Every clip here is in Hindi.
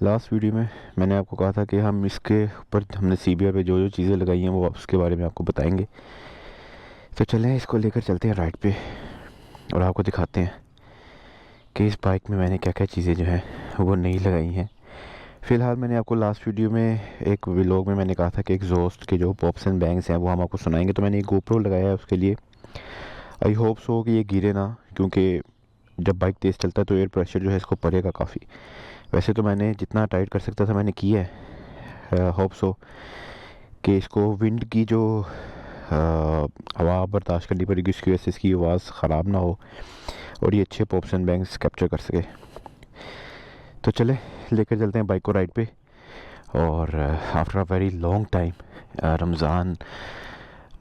लास्ट वीडियो में मैंने आपको कहा था कि हम इसके ऊपर हमने CBR पे जो जो चीज़ें लगाई हैं वो उसके बारे में आपको बताएंगे। तो चलें इसको लेकर चलते हैं राइड पे और आपको दिखाते हैं कि इस बाइक में मैंने क्या क्या चीज़ें जो हैं वो नई लगाई हैं। फ़िलहाल मैंने आपको लास्ट वीडियो में एक व्लॉग में मैंने कहा था कि एग्जॉस्ट के जो पॉप्स एंड बैंग्स हैं वो हम आपको सुनाएंगे। तो मैंने एक GoPro लगाया है उसके लिए। आई होप सो कि ये गिरे ना, क्योंकि जब बाइक तेज़ चलता है तो एयर प्रेशर जो है इसको पड़ेगा काफ़ी। वैसे तो मैंने जितना टाइट कर सकता था मैंने किया है। होप सो कि इसको विंड की जो हवा बर्दाश्त करनी पड़ेगी, उसकी वजह से इसकी आवाज़ ख़राब ना हो और ये अच्छे पॉप्स एंड बैंग्स कैप्चर कर सके। तो चले लेकर चलते हैं बाइक को राइड पे। और after a very long time Ramzan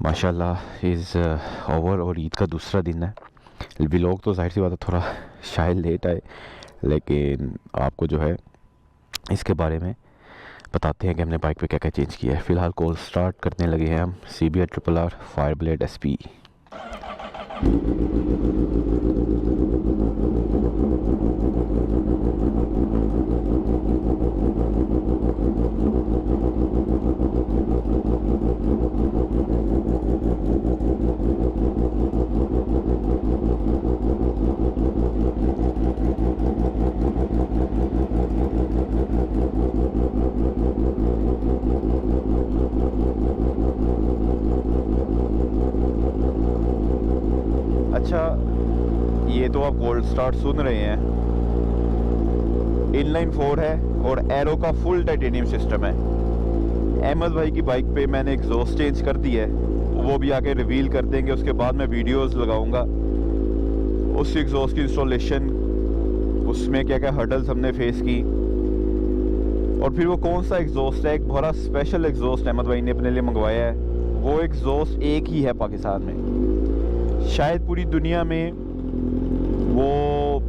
माशाल्लाह इज़ ओवर और ईद का दूसरा दिन है। व्लॉग तो जाहिर सी बात है थोड़ा शायद लेट आए, लेकिन आपको जो है इसके बारे में बताते हैं कि हमने बाइक पे क्या क्या चेंज किया है। फ़िलहाल कोल्ड स्टार्ट करने लगे हैं हम CBR RRR फायरब्लेड SP। अच्छा, ये तो आप कोल्ड स्टार्ट सुन रहे हैं, इनलाइन 4 है और एरो का फुल टाइटेनियम सिस्टम है। अहमद भाई की बाइक पे मैंने एग्जॉस्ट चेंज कर दी है, वो भी आके रिवील कर देंगे। उसके बाद मैं वीडियोस लगाऊंगा उस एग्जॉस्ट की इंस्टॉलेशन, उसमें क्या क्या हर्डल्स हमने फेस की और फिर वो कौन सा एग्जॉस्ट है। एक बड़ा स्पेशल एग्जॉस्ट अहमद भाई ने अपने लिए मंगवाया है। वो एग्जॉस्ट एक ही है पाकिस्तान में, शायद पूरी दुनिया में वो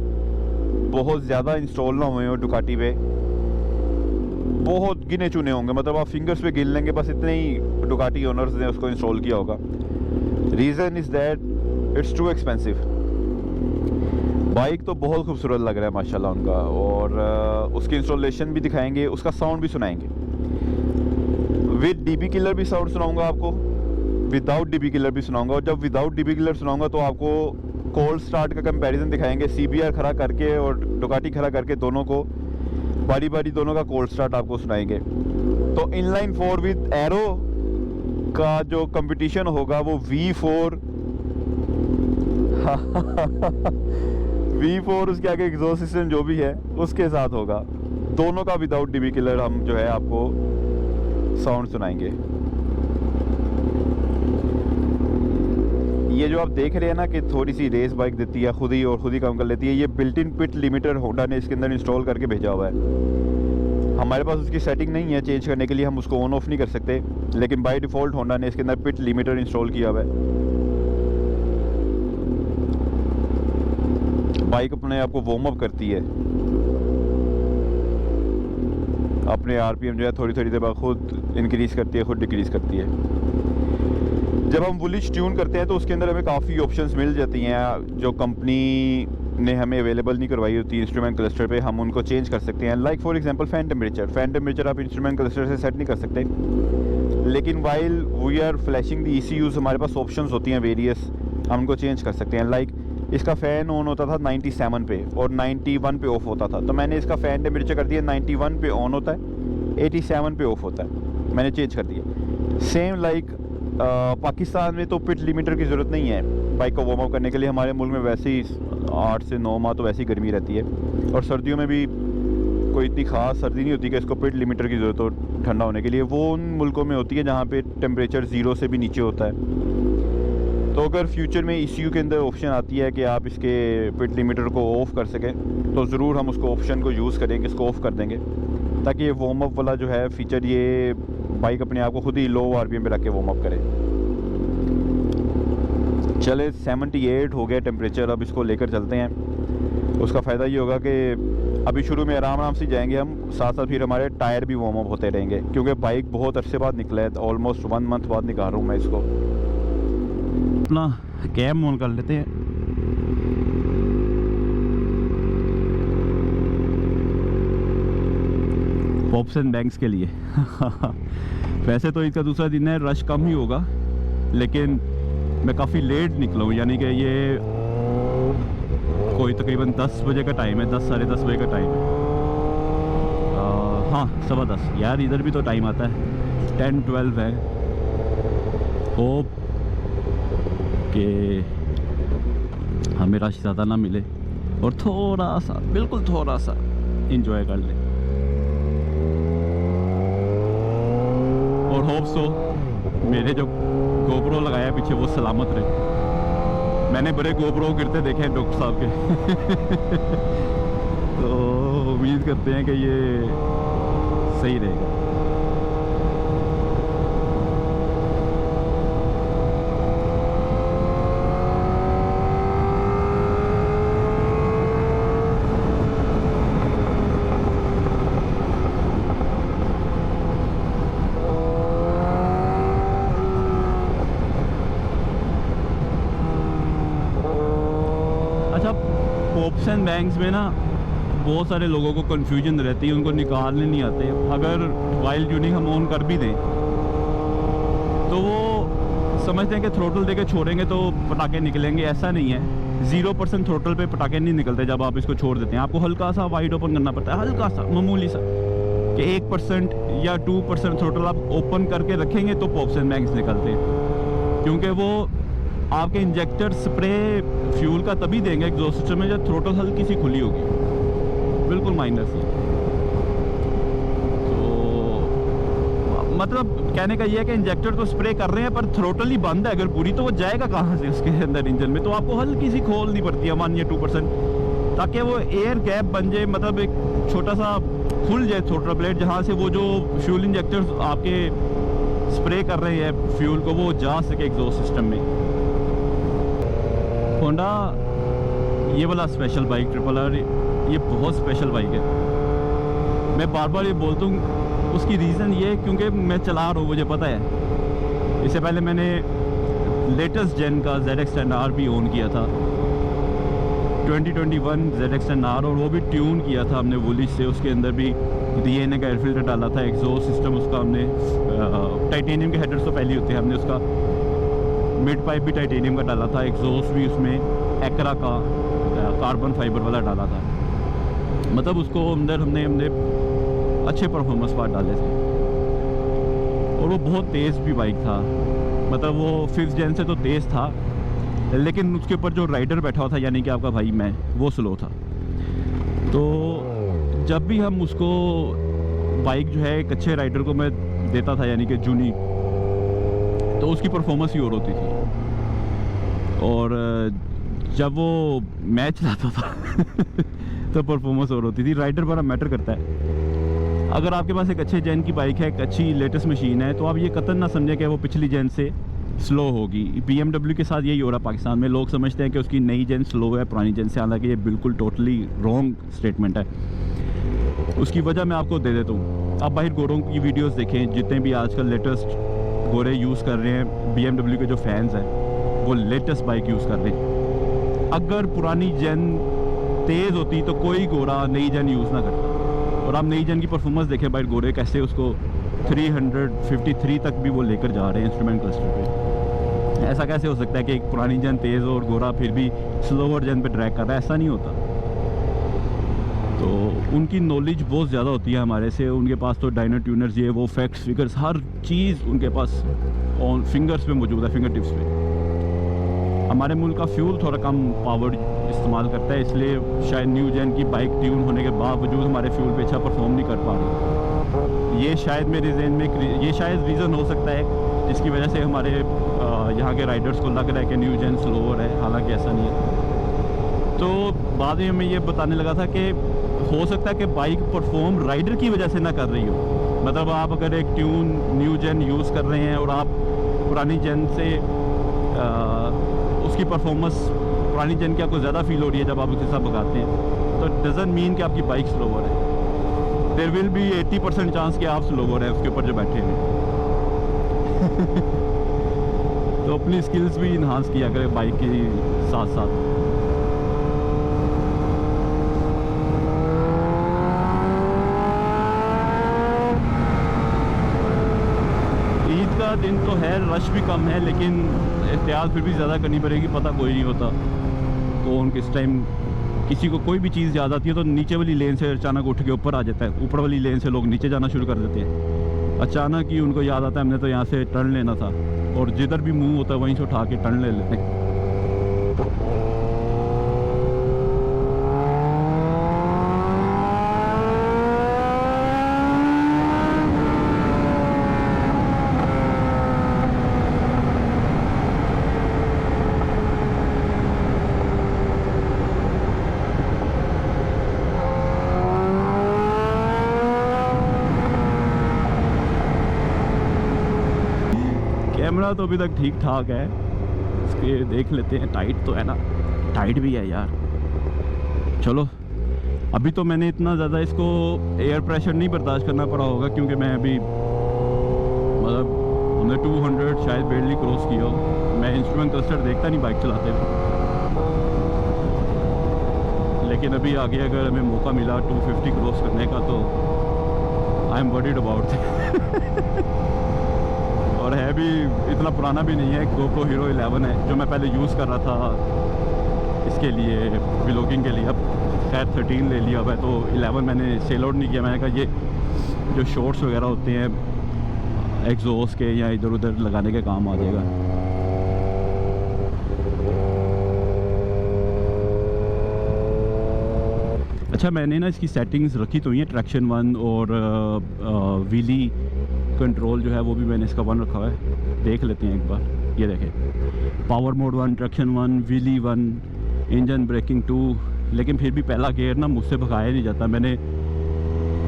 बहुत ज़्यादा इंस्टॉल ना हुए हो डुकाटी पे, बहुत गिने चुने होंगे, मतलब आप फिंगर्स पे गिन लेंगे, बस इतने ही डुकाटी ओनर्स ने उसको इंस्टॉल किया होगा। Reason is that it's too expensive. Bike तो बहुत खूबसूरत लग रहा है माशाल्लाह उनका, और उसकी इंस्टॉलेशन भी दिखाएंगे, उसका साउंड भी सुनाएंगे। विद DB किलर भी साउंड सुनाऊंगा आपको, विदाउट DB किलर भी सुनाऊंगा। और जब विदाउट DB किलर सुनाऊंगा तो आपको कोल्ड स्टार्ट का कंपैरिजन दिखाएंगे, CBR खड़ा करके और डुकाटी खड़ा करके, दोनों को बारी बारी दोनों का कोल्ड स्टार्ट आपको सुनाएंगे। तो इनलाइन 4 विद एरो का जो कंपटीशन होगा वो V4 V4 उसके आगे एग्जॉस्ट सिस्टम जो भी है उसके साथ होगा। दोनों का विदाउट DB किलर हम जो है आपको साउंड सुनाएंगे। ये जो आप देख रहे हैं ना कि थोड़ी सी रेस बाइक देती है खुद ही काम कर लेती है, ये built in pit limiter Honda ने इसके अंदर इंस्टॉल करके भेजा हुआ है। हमारे पास उसकी सेटिंग नहीं है चेंज करने के लिए, हम उसको ऑन ऑफ नहीं कर सकते, लेकिन बाय डिफ़ॉल्ट होंडा ने इसके अंदर पिट लिमिटर इंस्टॉल किया हुआ है। बाइक अपने आप को वार्म अप करती है, अपने RPM जो है थोड़ी थोड़ी देर बाद खुद इंक्रीज़ करती है, खुद डिक्रीज़ करती है। जब हम बुलिश ट्यून करते हैं तो उसके अंदर हमें काफ़ी ऑप्शंस मिल जाती हैं जो कंपनी ने हमें अवेलेबल नहीं करवाई होती इंस्ट्रूमेंट क्लस्टर पे, हम उनको चेंज कर सकते हैं। Like for example fan temperature आप इंस्ट्रूमेंट क्लस्टर से सेट नहीं कर सकते, लेकिन while we are flashing the ECUs हमारे पास ऑप्शंस होती हैं वेरियस, हम उनको चेंज कर सकते हैं। लाइक इसका फ़ैन ऑन होता था 97 पे और 91 पे ऑफ होता था, तो मैंने इसका फ़ैन टेम्परेचर कर दिया 91 पे ऑन होता है, 87 पे ऑफ होता है, मैंने चेंज कर दिया। सेम लाइक पाकिस्तान में तो पिट लिमिटर की ज़रूरत नहीं है बाइक को वार्म अप करने के लिए, हमारे मुल्क में वैसे ही 8 से 9 माह तो वैसे ही गर्मी रहती है और सर्दियों में भी कोई इतनी ख़ास सर्दी नहीं होती कि इसको पिट लिमिटर की ज़रूरत हो ठंडा होने के लिए। वो उन मुल्कों में होती है जहाँ पे टेम्परेचर 0 से भी नीचे होता है। तो अगर फ्यूचर में ECU के अंदर ऑप्शन आती है कि आप इसके पिट लिमिटर को ऑफ़ कर सकें, तो ज़रूर हम उसको ऑप्शन को यूज़ करेंगे, इसको ऑफ़ कर देंगे, ताकि ये वार्म अप वाला जो है फ़ीचर ये बाइक अपने आप को खुद ही लो RPM पे रख के वार्म अप करे। चले 78 हो गया टेम्परेचर, अब इसको लेकर चलते हैं। उसका फ़ायदा ये होगा कि अभी शुरू में आराम से जाएंगे हम, साथ साथ फिर हमारे टायर भी वार्म अप होते रहेंगे, क्योंकि बाइक बहुत अरसे बाद निकला है, ऑलमोस्ट 1 मंथ बाद निकाल रहा हूँ मैं इसको। अपना कैम ऑन कर लेते हैं। पॉप्स एंड बैंक्स के लिए। वैसे तो इसका दूसरा दिन है, रश कम ही होगा, लेकिन मैं काफ़ी लेट निकला हूँ, यानी कि ये कोई तकरीबन 10 बजे का टाइम है, 10 साढ़े 10 बजे का टाइम है। हाँ 10:15 यार, इधर भी तो टाइम आता है, 10-12 है। होप कि हमें रश ज़्यादा ना मिले और थोड़ा सा, बिल्कुल थोड़ा सा इंजॉय कर लें। और होप सो मेरे जो गोप्रो लगाया पीछे वो सलामत रहे। मैंने बड़े गोप्रो गिरते देखे हैं डॉक्टर साहब के। तो उम्मीद करते हैं कि ये सही रहेगा। पॉप्स एंड बैंक्स में ना बहुत सारे लोगों को कन्फ्यूजन रहती है, उनको निकालने नहीं आते। अगर वाइल्ड ट्यूनिंग हम ऑन कर भी दें तो वो समझते हैं कि थ्रोटल देके छोड़ेंगे तो पटाखे निकलेंगे। ऐसा नहीं है, 0% थ्रोटल पे पटाखे नहीं निकलते जब आप इसको छोड़ देते हैं। आपको हल्का सा वाइड ओपन करना पड़ता है, हल्का सा, मामूली सा, कि 1% या 2% थ्रोटल आप ओपन करके रखेंगे तो पॉप्स एंड बैंक्स निकलते हैं। क्योंकि वो आपके इंजेक्टर स्प्रे फ्यूल का तभी देंगे एग्जॉस्ट सिस्टम में जब थ्रोटल हल्की सी खुली होगी, बिल्कुल माइनर सी। तो मतलब कहने का ये है कि इंजेक्टर तो स्प्रे कर रहे हैं पर थ्रोटल ही बंद है अगर पूरी, तो वो जाएगा कहाँ से उसके अंदर इंजन में। तो आपको हल्की सी खोलनी पड़ती है, मानिए 2%, ताकि वो एयर गैप बन जाए, मतलब एक छोटा सा खुल जाए थ्रोटल प्लेट, जहाँ से वो जो फ्यूल इंजेक्टर्स आपके स्प्रे कर रहे हैं फ्यूल को, वो जा सके एग्जॉस्ट सिस्टम में। होंडा ये वाला स्पेशल बाइक RRR, ये बहुत स्पेशल बाइक है। मैं बार बार ये बोलता हूँ, उसकी रीज़न ये है क्योंकि मैं चला रहा हूँ, मुझे पता है। इससे पहले मैंने लेटेस्ट जेन का ZX10R भी ओन किया था, 2021 ZX10R, और वो भी ट्यून किया था हमने वुलिश से। उसके अंदर भी DNA का एयर फिल्टर डाला था, एग्जॉस्ट सिस्टम उसका हमने टाइटेनियम के हेडर्स तो पहले ही होते हैं, हमने उसका मिड पाइप भी टाइटेनियम का डाला था, एग्जॉस्ट भी उसमें एक्रा का कार्बन फाइबर वाला डाला था। मतलब उसको अंदर हमने अच्छे परफॉर्मेंस पार्ट डाले थे, और वो बहुत तेज़ भी बाइक था। मतलब वो 5th जेन से तो तेज़ था, लेकिन उसके ऊपर जो राइडर बैठा हुआ था, यानी कि आपका भाई मैं, वो स्लो था। तो जब भी हम उसको बाइक जो है एक अच्छे राइडर को मैं देता था, यानी कि जूनी, तो उसकी परफॉर्मेंस ही और होती थी। और जब वो मैच लाता था तो परफॉर्मेंस और होती थी। राइडर बड़ा मैटर करता है। अगर आपके पास एक अच्छे जेन की बाइक है, एक अच्छी लेटेस्ट मशीन है, तो आप ये कतई ना समझें कि वो पिछली जेन से स्लो होगी। BMW के साथ यही हो रहा पाकिस्तान में। लोग समझते हैं कि उसकी नई जेन स्लो है पुरानी जेन से, हालांकि ये बिल्कुल टोटली रॉन्ग स्टेटमेंट है। उसकी वजह मैं आपको दे देता हूँ। आप बाहर गोरों की वीडियोस देखें, जितने भी आजकल लेटेस्ट गोरे यूज़ कर रहे हैं, BMW के जो फैंस हैं वो लेटेस्ट बाइक यूज़ कर रहे हैं। अगर पुरानी जेन तेज़ होती तो कोई गोरा नई जेन यूज़ ना करता। और आप नई जेन की परफॉर्मेंस देखें बाइक गोरे कैसे उसको 353 तक भी वो लेकर जा रहे हैं इंस्ट्रूमेंट क्लस्टर पे। ऐसा कैसे हो सकता है कि एक पुरानी जेन तेज़ और गोरा फिर भी स्लोवर जेन पे ट्रैक कर रहा है? ऐसा नहीं होता। तो उनकी नॉलेज बहुत ज़्यादा होती है हमारे से। उनके पास तो डायनो ट्यूनर्स, ये वो फैक्ट्स, फिगर्स, हर चीज़ उनके पास ऑन फिंगर्स पे मौजूद है, फिंगर टिप्स पे। हमारे मुल्क का फ्यूल थोड़ा कम पावर इस्तेमाल करता है, इसलिए शायद न्यू जेन की बाइक ट्यून होने के बावजूद हमारे फ्यूल पे अच्छा परफॉर्म नहीं कर पा रही। ये शायद मेरे ज़हन में ये शायद रीज़न हो सकता है जिसकी वजह से हमारे यहाँ के राइडर्स को लग रहा है कि न्यू जेन स्लोअर है, हालांकि ऐसा नहीं है। तो बाद में मैं ये बताने लगा था कि हो सकता है कि बाइक परफॉर्म राइडर की वजह से ना कर रही हो। मतलब आप अगर एक ट्यून न्यू जेन यूज़ कर रहे हैं और आप पुरानी जेन से उसकी परफॉर्मेंस पुरानी जेन की आपको ज़्यादा फील हो रही है जब आप उसके साथ भगाते हैं, तो डजंट मीन कि आपकी बाइक स्लोवर है। देयर विल बी 80% चांस कि आप स्लोवर है उसके ऊपर जो बैठे हैं। तो अपनी स्किल्स भी इन्हांस किया करें बाइक के साथ साथ। वाला दिन तो है, रश भी कम है, लेकिन एहतियात फिर भी ज़्यादा करनी पड़ेगी, पता कोई नहीं होता कौन किस टाइम किसी को कोई भी चीज़ याद आती है तो नीचे वाली लेन से अचानक उठ के ऊपर आ जाता है, ऊपर वाली लेन से लोग नीचे जाना शुरू कर देते हैं। अचानक ही उनको याद आता है हमने तो यहाँ से टर्न लेना था, और जिधर भी मुंह होता है वहीं से उठा के टर्न ले लेते हैं। कैमरा तो अभी तक ठीक ठाक है, इसके देख लेते हैं। टाइट तो है ना, टाइट भी है यार। चलो अभी तो मैंने इतना ज़्यादा इसको एयर प्रेशर नहीं बर्दाश्त करना पड़ा होगा, क्योंकि मैं अभी मतलब हमने 200 शायद बेरली क्रॉस किया हो। मैं इंस्ट्रूमेंट क्लस्टर देखता नहीं बाइक चलाते हुए, लेकिन अभी आगे अगर हमें मौका मिला 250 क्रॉस करने का तो आई एम वरीड अबाउट और है भी इतना पुराना भी नहीं है। GoPro Hero 11 है जो मैं पहले यूज़ कर रहा था इसके लिए, व्लॉगिंग के लिए। अब खैर 13 ले लिया हुआ है, तो 11 मैंने सेल आउट नहीं किया। मैंने कहा ये जो शॉर्ट्स वगैरह होते हैं एग्जॉस्ट के या इधर उधर लगाने के काम आ जाएगा। अच्छा, मैंने ना इसकी सेटिंग्स रखी तो ये ट्रैक्शन 1 और व्हीली कंट्रोल जो है वो भी मैंने इसका 1 रखा हुआ है। देख लेते हैं एक बार। ये देखें, power mode 1, traction 1, wheelie 1, engine braking 2। लेकिन फिर भी पहला गियर ना मुझसे भगाया नहीं जाता। मैंने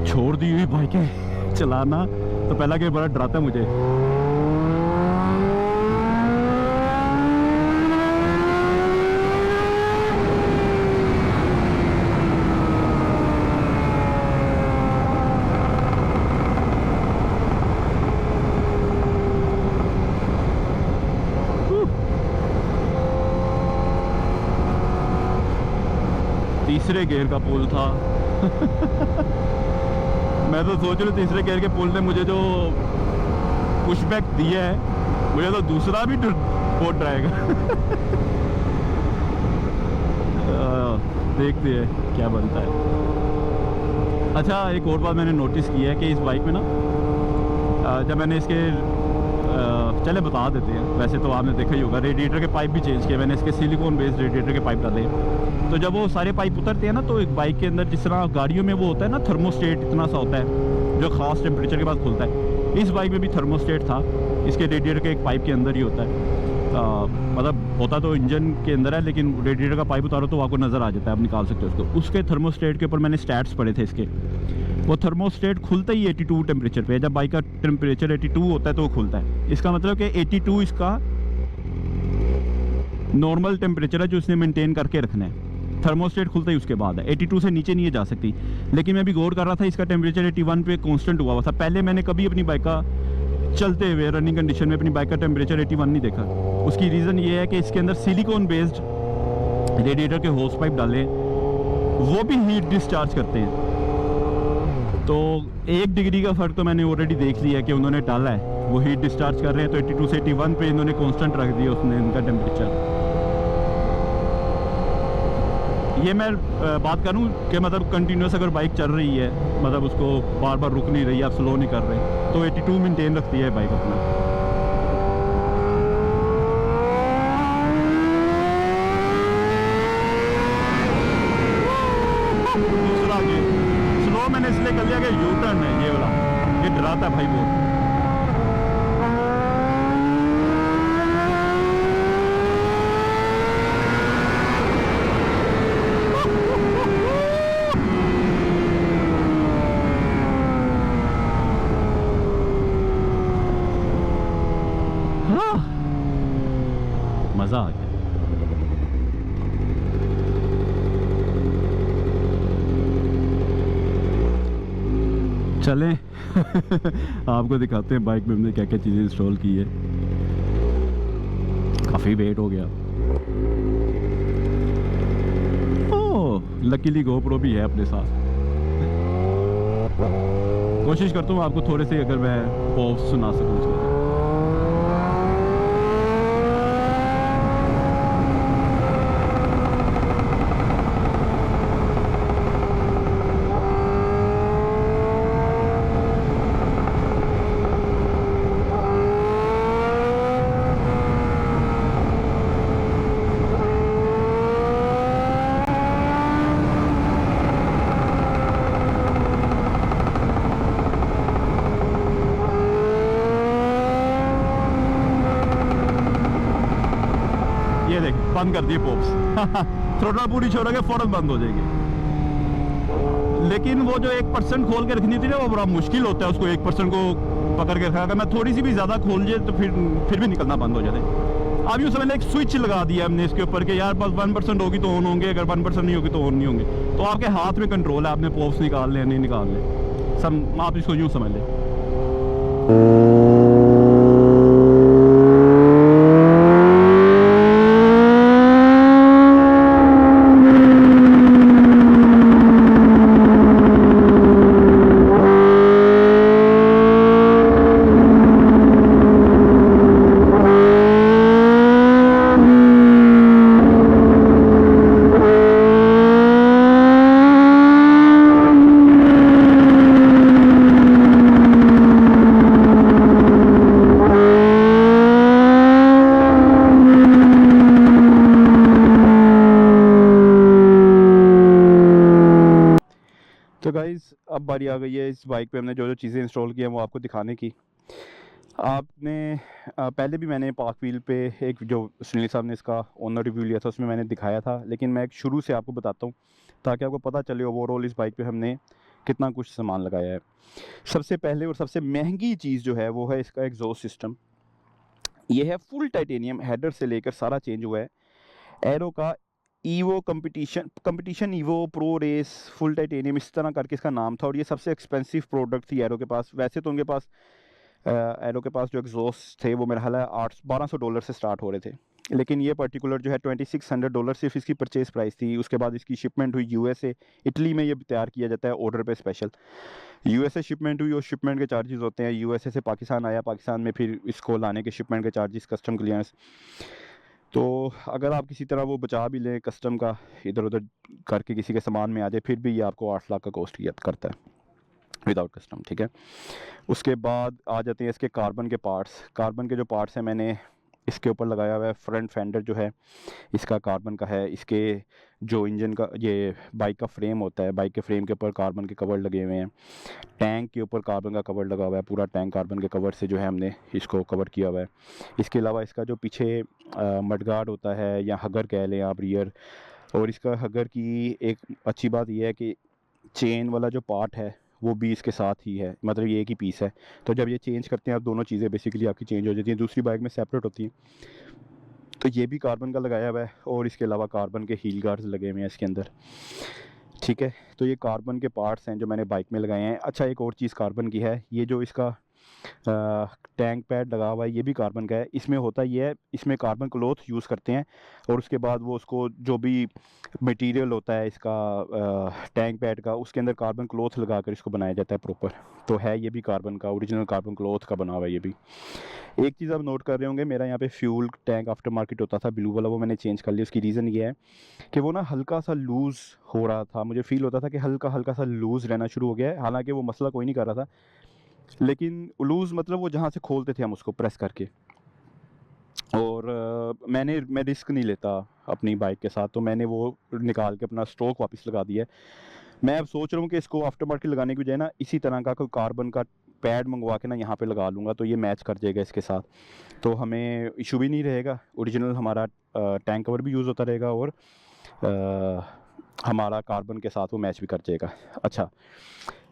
छोड़ दी हुई बाइकें चलाना तो पहला गियर बड़ा डराता है मुझे। तीसरे गियर का पुल था मैं तो सोच रहा तीसरे गियर के पुल ने मुझे जो पुशबैक दिया है, मुझे तो दूसरा भी बहुत डराएगा देखते हैं क्या बनता है। अच्छा, एक और बात मैंने नोटिस की है कि इस बाइक में ना जब मैंने इसके चले बता देते हैं, वैसे तो आपने देखा ही होगा, रेडिएटर के पाइप भी चेंज किए मैंने। इसके सिलिकॉन बेस्ड रेडिएटर के पाइप डाले, तो जब वो सारे पाइप उतरते हैं ना तो एक बाइक के अंदर जिस तरह गाड़ियों में वो होता है ना थर्मोस्टेट इतना सा होता है जो ख़ास टेम्परेचर के बाद खुलता है, इस बाइक में भी थर्मोस्टेट था। इसके रेडिएटर के एक पाइप के अंदर ही होता है, मतलब होता तो इंजन के अंदर है, लेकिन रेडिएटर का पाइप उतारो तो आपको नज़र आ जाता है, आप निकाल सकते हो उसको। उसके थर्मोस्टेट के ऊपर मैंने स्टैट्स पढ़े थे इसके, वो थर्मोस्टेट खुलता ही 82 टेम्परेचर पे है। जब बाइक का टेम्परेचर 82 होता है तो वो खुलता है। इसका मतलब कि 82 इसका नॉर्मल टेम्परेचर है जो इसने मेंटेन करके रखना है। थर्मोस्टेट खुलता ही उसके बाद है, 82 से नीचे नहीं जा सकती। लेकिन मैं भी गौर कर रहा था, इसका टेम्परेचर 81 पे कांस्टेंट हुआ था। पहले मैंने कभी अपनी बाइक का चलते हुए रनिंग कंडीशन में अपनी बाइक का टेम्परेचर 81 नहीं देखा। उसकी रीज़न ये है कि इसके अंदर सिलिकॉन बेस्ड रेडिएटर के होस पाइप डाले, वो भी हीट डिस्चार्ज करते हैं। तो 1 डिग्री का फ़र्क तो मैंने ऑलरेडी देख लिया कि उन्होंने डाला है, वो हीट डिस्चार्ज कर रहे हैं। तो 82 से 81 पे इन्होंने कांस्टेंट रख दिया उसने इनका टेम्परेचर। ये मैं बात करूं कि मतलब कंटिन्यूस अगर बाइक चल रही है, मतलब उसको बार बार रुक नहीं रही, आप स्लो नहीं कर रहे, तो 82 मेंटेन रखती है बाइक अपना। दूसरा ये स्लो मैंने इसलिए कर लिया कि यू टर्न है ये वाला, ये डराता है भाई बहुत। मज़ा आ गया। चलें आपको दिखाते हैं बाइक में हमने क्या क्या चीज़ें इंस्टॉल की है। काफ़ी वेट हो गया। ओह, लकीली GoPro भी है अपने साथ। कोशिश करता हूँ आपको थोड़े से अगर मैं पॉप्स सुना सकूँ उसमें। बंद कर दिए पॉप्स थ्रोटल पूरी छोड़ोगे फ़ौरन बंद हो जाएगी। लेकिन वो जो 1% खोल के रखनी थी ना, वो बड़ा मुश्किल होता है उसको 1% को पकड़ के रखा। अगर मैं थोड़ी सी भी ज़्यादा खोल जाए तो फिर भी निकलना बंद हो जाते। अब यूँ समझ लें एक स्विच लगा दिया हमने इसके ऊपर कि यार बस 1% होगी तो ऑन होंगे, अगर 1% नहीं होगी तो ऑन नहीं होंगे। तो आपके हाथ में कंट्रोल है, आपने पॉप्स निकाल लें नहीं निकाल लें, सब आप इसको यूँ समझ लें। तो गाइज़ अब बारी आ गई है इस बाइक पे हमने जो जो चीज़ें इंस्टॉल की हैं वो आपको दिखाने की। आपने पहले भी मैंने पाक व्हील पे एक जो सुनील साहब ने इसका ओनर रिव्यू लिया था उसमें मैंने दिखाया था, लेकिन मैं एक शुरू से आपको बताता हूँ ताकि आपको पता चले ओवरऑल इस बाइक पे हमने कितना कुछ सामान लगाया है। सबसे पहले और सबसे महंगी चीज़ जो है वो है इसका एग्जॉस्ट सिस्टम। ये है फुल टाइटेनियम, हेडर से लेकर सारा चेंज हुआ है। एरो का Evo competition Evo pro race full titanium इस तरह करके इसका नाम था, और ये सबसे एक्सपेंसिव प्रोडक्ट थी एरो के पास। वैसे तो उनके पास एरो के पास जो एग्जॉस्ट थे वो मेरा ख्याल है $1200 से स्टार्ट हो रहे थे, लेकिन ये पर्टिकुलर जो है $2600 सिर्फ इसकी परचेज प्राइस थी। उसके बाद इसकी शिपमेंट हुई यूएसए, इटली में ये तैयार किया जाता है ऑर्डर पे स्पेशल। यूएसए शिपमेंट हुई और शिपमेंट के चार्जेस होते हैं। यूएसए से पाकिस्तान आया, पाकिस्तान में फिर इसको लाने के शिपमेंट के चार्जेस, कस्टम क्लियरेंस। तो अगर आप किसी तरह वो बचा भी लें कस्टम का, इधर उधर करके किसी के सामान में आ जाए, फिर भी ये आपको 8 लाख का कॉस्ट करता है विदाउट कस्टम, ठीक है। उसके बाद आ जाते हैं इसके कार्बन के पार्ट्स। कार्बन के जो पार्ट्स हैं मैंने इसके ऊपर लगाया हुआ है। फ्रंट फेंडर जो है इसका कार्बन का है। इसके जो इंजन का ये बाइक का फ्रेम होता है, बाइक के फ्रेम के ऊपर कार्बन के कवर लगे हुए हैं। टैंक के ऊपर कार्बन का कवर लगा हुआ है, पूरा टैंक कार्बन के कवर से जो है हमने इसको कवर किया हुआ है। इसके अलावा इसका जो पीछे मडगार्ड होता है या हगर कह लें आप, रियर, और इसका हगर की एक अच्छी बात यह है कि चेन वाला जो पार्ट है वो भी इसके साथ ही है, मतलब ये एक ही पीस है। तो जब ये चेंज करते हैं आप, दोनों चीज़ें बेसिकली आपकी चेंज हो जाती हैं। दूसरी बाइक में सेपरेट होती हैं। तो ये भी कार्बन का लगाया हुआ है, और इसके अलावा कार्बन के हील गार्ड्स लगे हुए हैं इसके अंदर, ठीक है। तो ये कार्बन के पार्ट्स हैं जो मैंने बाइक में लगाए हैं। अच्छा, एक और चीज़ कार्बन की है, ये जो इसका टैंक पैड लगा हुआ है ये भी कार्बन का है। इसमें होता ये है, इसमें कार्बन क्लॉथ यूज़ करते हैं, और उसके बाद वो उसको जो भी मटेरियल होता है इसका टैंक पैड का, उसके अंदर कार्बन क्लॉथ लगा कर इसको बनाया जाता है प्रॉपर। तो है ये भी कार्बन का, ओरिजिनल कार्बन क्लॉथ का बना हुआ है ये भी। एक चीज़ आप नोट कर रहे होंगे, मेरा यहाँ पे फ्यूल टैंक आफ्टर मार्केट होता था ब्लू वाला, वो मैंने चेंज कर लिया। उसकी रीज़न ये है कि वो ना हल्का सा लूज़ हो रहा था, मुझे फील होता था कि हल्का हल्का सा लूज़ रहना शुरू हो गया है। हालांकि वो मसला कोई नहीं कर रहा था, लेकिन लूज़ मतलब वो जहाँ से खोलते थे हम उसको प्रेस करके, और मैं रिस्क नहीं लेता अपनी बाइक के साथ, तो मैंने वो निकाल के अपना स्टॉक वापस लगा दिया है। मैं अब सोच रहा हूँ कि इसको आफ्टर मार्केट लगाने की बजाय ना इसी तरह का कोई कार्बन का पैड मंगवा के ना यहाँ पे लगा लूँगा, तो ये मैच कर जाएगा इसके साथ, तो हमें इशू भी नहीं रहेगा। ओरिजिनल हमारा टैंक कवर भी यूज़ होता रहेगा, और हमारा कार्बन के साथ वो मैच भी कर जाएगा। अच्छा,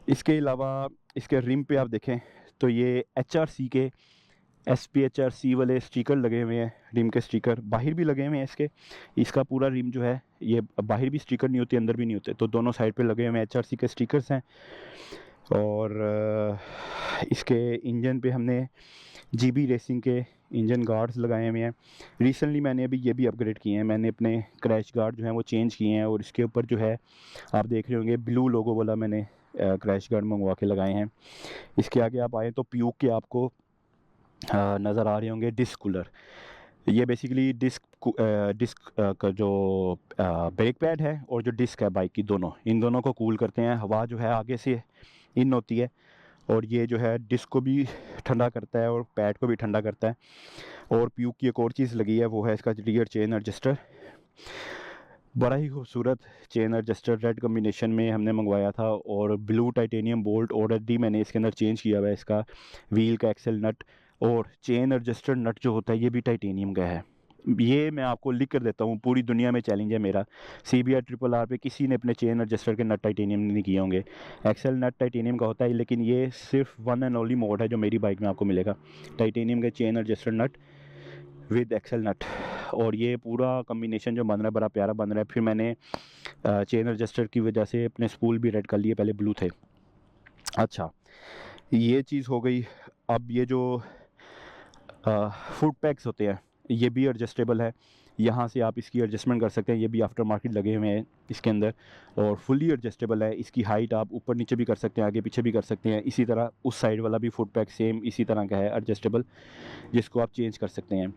इसके अलावा इसके रिम पे आप देखें तो ये HRC के SPHRC वाले स्टिकर लगे हुए हैं। रिम के स्टिकर बाहर भी लगे हुए हैं इसके। इसका पूरा रिम जो है ये बाहर भी स्टिकर नहीं होते, अंदर भी नहीं होते, तो दोनों साइड पे लगे हुए हैं HRC के स्टिकर्स हैं। और इसके इंजन पे हमने GB रेसिंग के इंजन गार्ड्स लगाए हुए हैं। रिसेंटली मैंने अभी ये भी अपग्रेड किए हैं, मैंने अपने क्रैश गार्ड जो हैं वो चेंज किए हैं, और इसके ऊपर जो है आप देख रहे होंगे ब्लू लोगो वाला मैंने क्रैश गार्ड मंगवा के लगाए हैं। इसके आगे आप आए तो प्यूक के आपको नज़र आ रहे होंगे डिस्क कूलर। ये बेसिकली डिस्क का जो ब्रेक पैड है और जो डिस्क है बाइक की, दोनों इन दोनों को कूल करते हैं। हवा जो है आगे से इन होती है, और ये जो है डिस्क को भी ठंडा करता है और पैड को भी ठंडा करता है। और प्यूक की एक और चीज़ लगी है, वो है इसका रियर चेन एडजस्टर। बड़ा ही खूबसूरत चेन एडजस्टर रेड कम्बिनेशन में हमने मंगवाया था, और ब्लू टाइटेनियम बोल्ट ऑलरेडी मैंने इसके अंदर चेंज किया हुआ है। इसका व्हील का एक्सेल नट और चेन एडजस्टर नट जो होता है ये भी टाइटेनियम का है। ये मैं आपको लिख कर देता हूँ, पूरी दुनिया में चैलेंज है मेरा, CBR ट्रिपल आर पे किसी ने अपने चेन एडजस्टर के नट टाइटेनियम नहीं किए होंगे। एक्सेल नट टाइटेनियम का होता है, लेकिन ये सिर्फ वन एंड ओनली मोड है जो मेरी बाइक में आपको मिलेगा, टाइटेनियम के chain adjuster nut with axle nut. और ये पूरा कम्बिनेशन जो बन रहा है बड़ा प्यारा बन रहा है। फिर मैंने चेन एडजस्टर की वजह से अपने स्पूल भी रेड कर लिए, पहले ब्लू थे। अच्छा, ये चीज़ हो गई। अब ये जो फुट पैक्स होते हैं ये भी एडजस्टेबल है, यहाँ से आप इसकी एडजस्टमेंट कर सकते हैं, ये भी आफ्टर मार्केट लगे हुए हैं इसके अंदर, और फुली एडजस्टेबल है। इसकी हाइट आप ऊपर नीचे भी कर सकते हैं, आगे पीछे भी कर सकते हैं। इसी तरह उस साइड वाला भी फुट पैक सेम इसी तरह का है एडजस्टेबल, जिसको आप चेंज कर सकते हैं।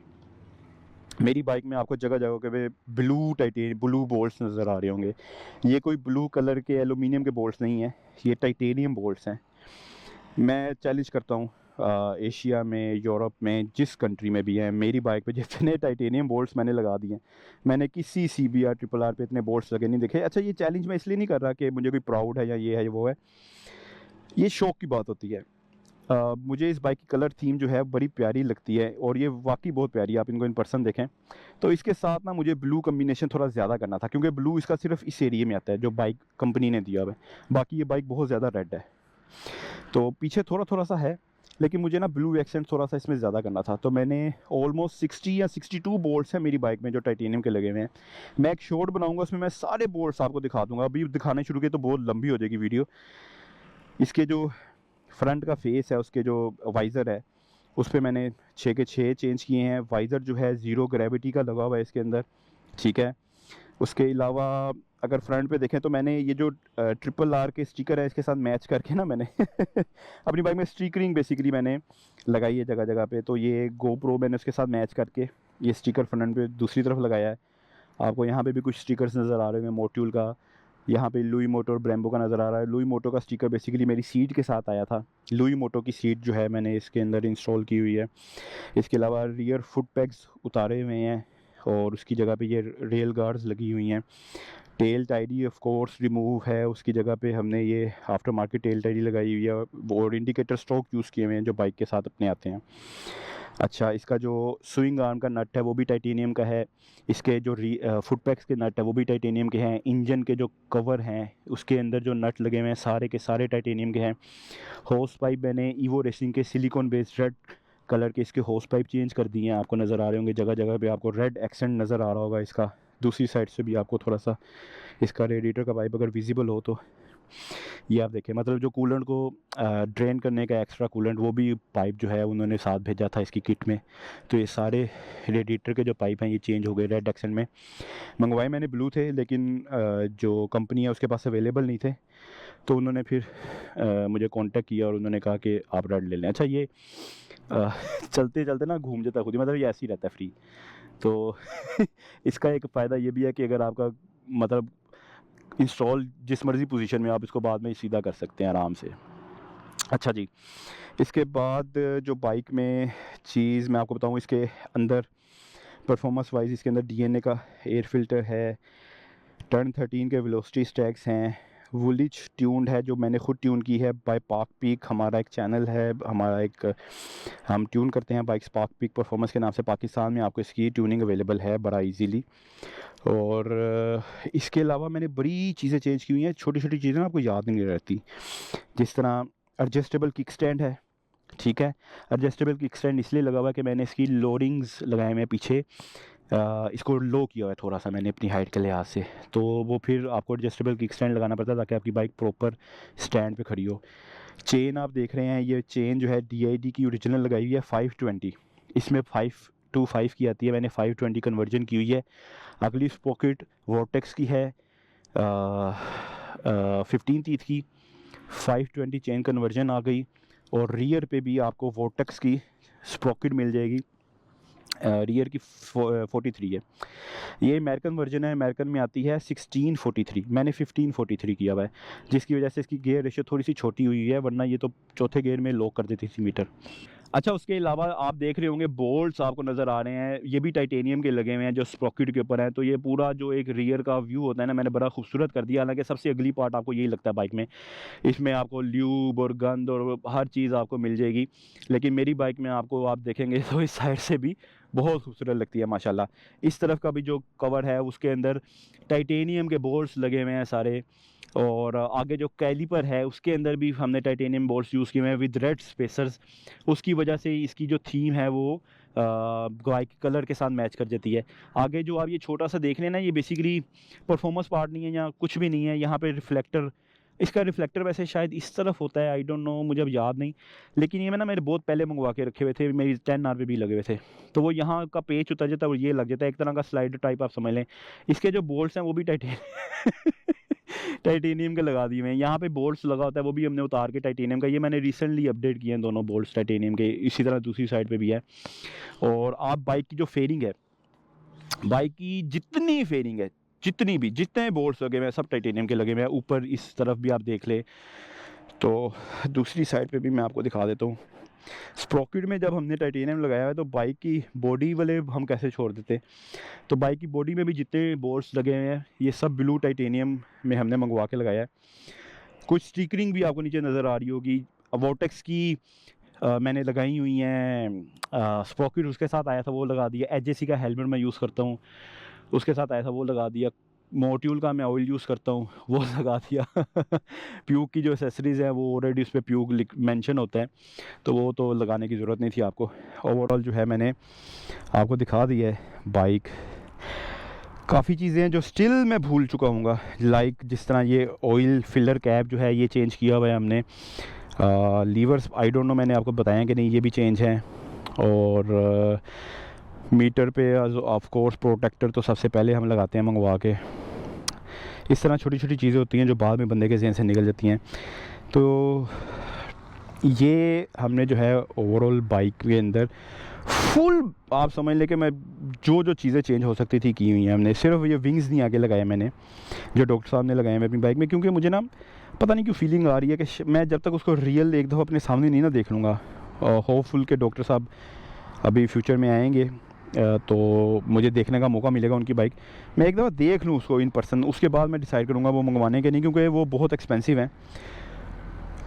मेरी बाइक में आपको जगह जगह के ब्लू बोल्ट्स नज़र आ रहे होंगे। ये कोई ब्लू कलर के एलुमिनियम के बोल्ट्स नहीं हैं, ये टाइटेनियम बोल्ट्स हैं। मैं चैलेंज करता हूँ एशिया में, यूरोप में, जिस कंट्री में भी हैं, मेरी बाइक पे जितने टाइटेनियम बोल्ट्स मैंने लगा दिए हैं, मैंने किसी CBR ट्रिपल आर पे इतने बोल्ट्स लगे नहीं देखे। अच्छा, ये चैलेंज मैं इसलिए नहीं कर रहा कि मुझे कोई प्राउड है या ये है या वो है, ये शौक की बात होती है। मुझे इस बाइक की कलर थीम जो है बड़ी प्यारी लगती है, और ये वाकई बहुत प्यारी है, आप इनको इन पर्सन देखें। तो इसके साथ ना मुझे ब्लू कम्बिनेशन थोड़ा ज़्यादा करना था, क्योंकि ब्लू इसका सिर्फ इस एरिए में आता है जो बाइक कंपनी ने दिया हुआ है, बाकी ये बाइक बहुत ज़्यादा रेड है। तो पीछे थोड़ा थोड़ा सा है, लेकिन मुझे ना ब्लू एक्सेंट थोड़ा सा इसमें ज़्यादा करना था। तो मैंने ऑलमोस्ट 60 या 62 बोल्ट्स हैं मेरी बाइक में जो टाइटेनियम के लगे हुए हैं। मैं एक शॉर्ट बनाऊंगा, उसमें मैं सारे बोल्ट्स आपको दिखा दूंगा। अभी दिखाने शुरू किए तो बहुत लंबी हो जाएगी वीडियो। इसके जो फ्रंट का फेस है, उसके जो वाइज़र है, उस पर मैंने 6 के 6 चेंज किए हैं। वाइज़र जो है ज़ीरो ग्रेविटी का लगा हुआ है इसके अंदर, ठीक है। उसके अलावा अगर फ्रंट पे देखें तो मैंने ये जो ट्रिपल आर के स्टिकर है इसके साथ मैच करके ना मैंने अपनी बाइक में स्टिकरिंग बेसिकली मैंने लगाई है जगह जगह पे। तो ये GoPro मैंने उसके साथ मैच करके ये स्टिकर फ्रंट पे दूसरी तरफ लगाया है। आपको यहाँ पे भी कुछ स्टिकर्स नज़र आ रहे हैं मोट्यूल का, यहाँ पे लुई मोटो और ब्रेम्बो का नज़र आ रहा है। लुई मोटो का स्टिकर बेसिकली मेरी सीट के साथ आया था, लुई मोटो की सीट जो है मैंने इसके अंदर इंस्टॉल की हुई है। इसके अलावा रियर फुट पैक्स उतारे हुए हैं, और उसकी जगह पे ये रेल गार्ड्स लगी हुई हैं। Tail tidy of course remove है, उसकी जगह पे हमने ये आफ्टर मार्केट टेल टाइडी लगाई हुई है, और इंडिकेटर स्ट्रोक यूज़ किए हुए हैं जो बाइक के साथ अपने आते हैं। अच्छा, इसका जो स्विंग आर्म का नट है वो भी टाइटेनियम का है। इसके जो फुट पैक्स के नट है वो भी टाइटेनियम के हैं। इंजन के जो कवर हैं उसके अंदर जो नट लगे हुए हैं सारे के सारे टाइटेनियम के हैं। होस पाइप मैंने ईवो रेसिंग के सिलिकॉन बेस्ड रेड कलर के इसके होस पाइप चेंज कर दिए हैं, आपको नज़र आ रहे होंगे जगह जगह पे, आपको रेड एक्सेंट नज़र आ रहा होगा इसका। दूसरी साइड से भी आपको थोड़ा सा इसका रेडिएटर का पाइप अगर विजिबल हो तो ये आप देखें, मतलब जो कूलेंट को ड्रेन करने का एक्स्ट्रा कूलेंट वो भी पाइप जो है उन्होंने साथ भेजा था इसकी किट में। तो ये सारे रेडिएटर के जो पाइप हैं ये चेंज हो गए रेड एक्सेंट में। मंगवाए मैंने ब्लू थे, लेकिन जो कंपनी है उसके पास अवेलेबल नहीं थे, तो उन्होंने फिर मुझे कांटेक्ट किया और उन्होंने कहा कि आप रेड ले लें। अच्छा, ये चलते चलते ना घूम जाता खुद ही, मतलब ये ऐसे ही रहता है फ्री। तो इसका एक फ़ायदा ये भी है कि अगर आपका मतलब इंस्टॉल जिस मर्ज़ी पोजीशन में, आप इसको बाद में सीधा कर सकते हैं आराम से। अच्छा जी, इसके बाद जो बाइक में चीज़ मैं आपको बताऊँ, इसके अंदर परफॉर्मेंस वाइज इसके अंदर DNA का एयर फिल्टर है, टर्न 13 के वेलोसिटी स्टैक्स हैं, वुलिच ट्यून्ड है जो मैंने खुद ट्यून की है बाय पार्क पीक। हमारा एक चैनल है, हमारा एक हम ट्यून करते हैं बाइक्स पार्क पीक परफॉर्मेंस के नाम से। पाकिस्तान में आपको इसकी ट्यूनिंग अवेलेबल है बड़ा इजीली। और इसके अलावा मैंने बड़ी चीज़ें चेंज की हुई हैं, छोटी छोटी चीज़ें ना आपको याद नहीं रहती। जिस तरह एडजस्टेबल किक स्टैंड है, ठीक है। एडजस्टेबल किक स्टैंड इसलिए लगा हुआ है कि मैंने इसकी लोडिंग्स लगाए हुए पीछे, इसको लो किया हुआ है थोड़ा सा मैंने अपनी हाइट के लिहाज से, तो वो फिर आपको एडजस्टेबल किक स्टैंड लगाना पड़ता है ताकि आपकी बाइक प्रॉपर स्टैंड पे खड़ी हो। चेन आप देख रहे हैं, ये चेन जो है DID की ओरिजिनल लगाई हुई है 520, इसमें 525 की आती है, मैंने 520 कन्वर्जन की हुई है। अगली स्पॉकेट वॉर्टेक्स की है 15 टीथ की, 520 चेन कन्वर्जन आ गई। और रियर पे भी आपको वॉर्टेक्स की स्प्रॉकेट मिल जाएगी, रियर की 43 है। ये अमेरिकन वर्जन है, अमेरिकन में आती है 1643, मैंने 1543 किया हुआ है, जिसकी वजह से इसकी गियर रेशियो थोड़ी सी छोटी हुई है, वरना ये तो चौथे गियर में लॉक कर देती थी मीटर। अच्छा, उसके अलावा आप देख रहे होंगे बोल्ट्स आपको नज़र आ रहे हैं, ये भी टाइटेनियम के लगे हुए हैं जो स्प्रॉकेट के ऊपर हैं। तो ये पूरा जो एक रियर का व्यू होता है ना, मैंने बड़ा खूबसूरत कर दिया। हालांकि सबसे अगली पार्ट आपको यही लगता है बाइक में, इसमें आपको ल्यूब और गंद और हर चीज़ आपको मिल जाएगी। लेकिन मेरी बाइक में आपको आप देखेंगे तो इस साइड से भी बहुत खूबसूरत लगती है माशाल्लाह। इस तरफ का भी जो कवर है उसके अंदर टाइटेनियम के बोल्ट्स लगे हुए हैं सारे, और आगे जो कैलिपर है उसके अंदर भी हमने टाइटेनियम बोल्ट्स यूज़ किए हुए हैं विद रेड स्पेसर्स। उसकी वजह से इसकी जो थीम है वो बाइक कलर के साथ मैच कर जाती है। आगे जो आप ये छोटा सा देख रहे हैं ना, ये बेसिकली परफॉर्मेंस पार्ट नहीं है या कुछ भी नहीं है। यहाँ पे रिफ्लेक्टर, इसका रिफ्लेक्टर वैसे शायद इस तरफ होता है, आई डोंट नो, मुझे अब याद नहीं, लेकिन ये मैंने बहुत पहले मंगवा के रखे हुए थे, मेरी 10R पे भी लगे हुए थे। तो वो यहाँ का पेच उतर जाता है और ये लग जाता है, एक तरह का स्लाइडर टाइप आप समझ लें। इसके जो बोल्ट्स हैं वो भी टाइटेनियम के लगा दिए हुए हैं। यहाँ पे बोल्ट्स लगा होता है वो भी हमने उतार के टाइटेनियम का, ये मैंने रिसेंटली अपडेट किए हैं दोनों बोल्ट्स टाइटेनियम के। इसी तरह दूसरी साइड पे भी है। और आप बाइक की जो फेयरिंग है, बाइक की जितनी फेयरिंग है, जितने बोल्ट्स लगे हुए हैं सब टाइटेनियम के लगे हुए हैं। ऊपर इस तरफ भी आप देख ले तो दूसरी साइड पे भी मैं आपको दिखा देता हूँ। स्प्रॉकेट में जब हमने टाइटेनियम लगाया है तो बाइक की बॉडी वाले हम कैसे छोड़ देते। तो बाइक की बॉडी में भी जितने बोल्ट्स लगे हुए हैं ये सब ब्लू टाइटेनियम में हमने मंगवा के लगाया है। कुछ स्टिकरिंग भी आपको नीचे नज़र आ रही होगी, वोर्टेक्स की मैंने लगाई हुई हैं। स्प्रॉकेट उसके साथ आया था वो लगा दिया। एचजेसी का हेलमेट मैं यूज़ करता हूँ, उसके साथ आया था वो लगा दिया। मोट्यूल का मैं ऑयल यूज़ करता हूँ वो लगा दिया। प्यूक की जो एसेसरीज़ हैं वो ऑलरेडी उस पर प्यूक मेंशन होता है, तो वो तो लगाने की ज़रूरत नहीं थी आपको। ओवरऑल जो है मैंने आपको दिखा दिया है बाइक। काफ़ी चीज़ें हैं जो स्टिल मैं भूल चुका हूँ, लाइक जिस तरह ये ऑयल फिलर कैप जो है ये चेंज किया हुआ है हमने। लीवर्स आई डोंट नो मैंने आपको बताया कि नहीं, ये भी चेंज हैं। और मीटर पे ऑफ कोर्स प्रोटेक्टर तो सबसे पहले हम लगाते हैं मंगवा के। इस तरह छोटी छोटी चीज़ें होती हैं जो बाद में बंदे के ज़हन से निकल जाती हैं। तो ये हमने जो है ओवरऑल बाइक के अंदर फुल आप समझ लें कि मैं जो चीज़ें चेंज हो सकती थी की हुई हैं हमने। सिर्फ ये विंग्स नहीं आगे लगाए मैंने जो डॉक्टर साहब ने लगाए हैं अपनी बाइक में, क्योंकि मुझे ना पता नहीं क्यों फीलिंग आ रही है कि मैं जब तक उसको रियल एक दफ़ा अपने सामने नहीं ना देख लूँगा, होपफुल के डॉक्टर साहब अभी फ्यूचर में आएंगे तो मुझे देखने का मौका मिलेगा उनकी बाइक, मैं एक दफ़ा देख लूँ उसको इन पर्सन, उसके बाद मैं डिसाइड करूँगा वो मंगवाने के नहीं, क्योंकि वो बहुत एक्सपेंसिव हैं।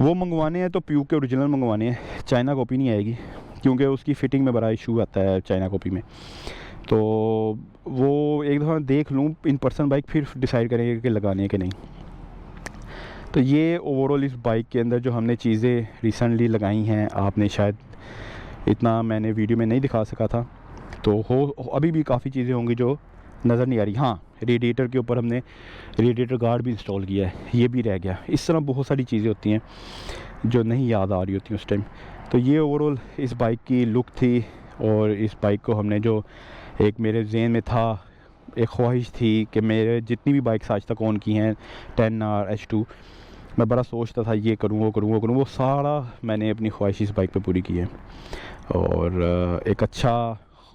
वो मंगवाने हैं तो प्यूक के ओरिजिनल मंगवाने हैं, चाइना कॉपी नहीं आएगी, क्योंकि उसकी फ़िटिंग में बड़ा इशू आता है चाइना कॉपी में। तो वो एक दफ़ा देख लूँ इन पर्सन बाइक, फिर डिसाइड करेंगे कि लगाने है कि नहीं। तो ये ओवरऑल इस बाइक के अंदर जो हमने चीज़ें रिसेंटली लगाई हैं, आपने शायद इतना मैंने वीडियो में नहीं दिखा सका था, तो अभी भी काफ़ी चीज़ें होंगी जो नज़र नहीं आ रही। हाँ, रेडिएटर के ऊपर हमने रेडिएटर गार्ड भी इंस्टॉल किया है, ये भी रह गया। इस तरह बहुत सारी चीज़ें होती हैं जो नहीं याद आ रही होती उस टाइम। तो ये ओवरऑल इस बाइक की लुक थी। और इस बाइक को हमने जो एक मेरे ज़हन में था, एक ख्वाहिश थी कि मेरे जितनी भी बाइक्स आज तक ऑन की हैं 10R H2, मैं बड़ा सोचता था ये करूँ वो करूँ वो करूँ, वो सारा मैंने अपनी ख्वाहिश इस बाइक पे पूरी की है। और एक अच्छा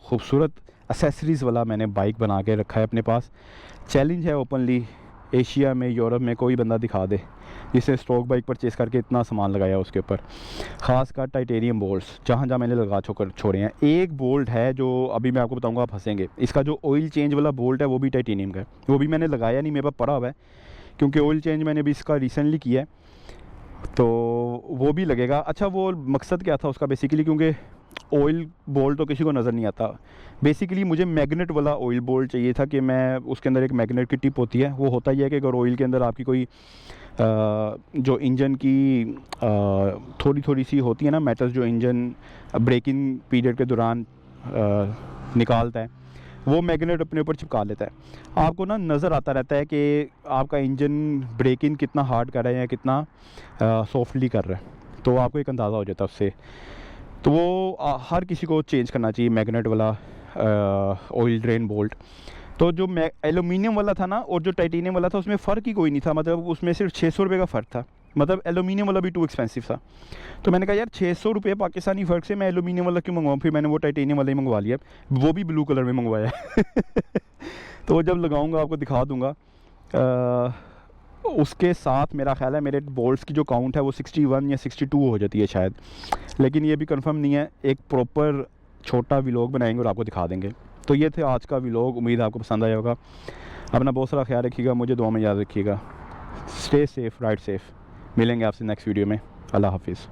खूबसूरत एसेसरीज़ वाला मैंने बाइक बना के रखा है अपने पास। चैलेंज है ओपनली, एशिया में यूरोप में कोई बंदा दिखा दे जिसने स्टॉक बाइक परचेज़ करके इतना सामान लगाया उसके ऊपर, ख़ासकर टाइटेनियम बोल्ट्स जहाँ जहाँ मैंने लगा छोड़े हैं। एक बोल्ट है जो अभी मैं आपको बताऊंगा, आप हंसेंगे, इसका जो ऑयल चेंज वाला बोल्ट है वो भी टाइटेनियम का है, वो भी मैंने लगाया नहीं, मेरे पास पड़ा हुआ है, क्योंकि ऑयल चेंज मैंने भी इसका रिसेंटली किया है, तो वो भी लगेगा। अच्छा, वो मकसद क्या था उसका बेसिकली, क्योंकि ऑयल बोल्ट तो किसी को नज़र नहीं आता, बेसिकली मुझे मैग्नेट वाला ऑयल बोल्ट चाहिए था कि मैं उसके अंदर एक मैग्नेट की टिप होती है। वो होता ही है कि अगर ऑयल के अंदर आपकी कोई जो इंजन की थोड़ी थोड़ी सी होती है ना मेटल्स, जो इंजन ब्रेकिंग पीरियड के दौरान निकालता है, वो मैग्नेट अपने ऊपर चिपका लेता है। आपको ना नज़र आता रहता है कि आपका इंजन ब्रेकिंग कितना हार्ड कर रहा है या कितना सॉफ्टली कर रहा है, तो आपको एक अंदाज़ा हो जाता है उससे। तो वो हर किसी को चेंज करना चाहिए मैग्नेट वाला ऑयल ड्रेन बोल्ट। तो जो एलुमिनियम वाला था ना और जो टाइटेनियम वाला था उसमें फ़र्क ही कोई नहीं था, मतलब उसमें सिर्फ 600 रुपये का फ़र्क था, मतलब एलुमिनियम वाला भी टू एक्सपेंसिव था। तो मैंने कहा यार 600 रुपये पाकिस्तानी फ़र्क से मैं एलुमिनियम वाला क्यों मंगवाऊँ, फिर मैंने वो टाइटेनियम वाला ही मंगवा लिया, वो भी ब्लू कलर में मंगवाया। तो वो जब लगाऊँगा आपको दिखा दूँगा। उसके साथ मेरा ख्याल है मेरे बोल्ट्स की जो काउंट है वो 61 या 62 हो जाती है शायद, लेकिन ये भी कंफर्म नहीं है। एक प्रॉपर छोटा व्लॉग बनाएंगे और आपको दिखा देंगे। तो ये थे आज का व्लॉग, उम्मीद आपको पसंद आया होगा। अपना बहुत सारा ख्याल रखिएगा, मुझे दुआ में याद रखिएगा। Stay safe, ride safe. मिलेंगे आपसे नेक्स्ट वीडियो में। अल्लाह हाफिज़।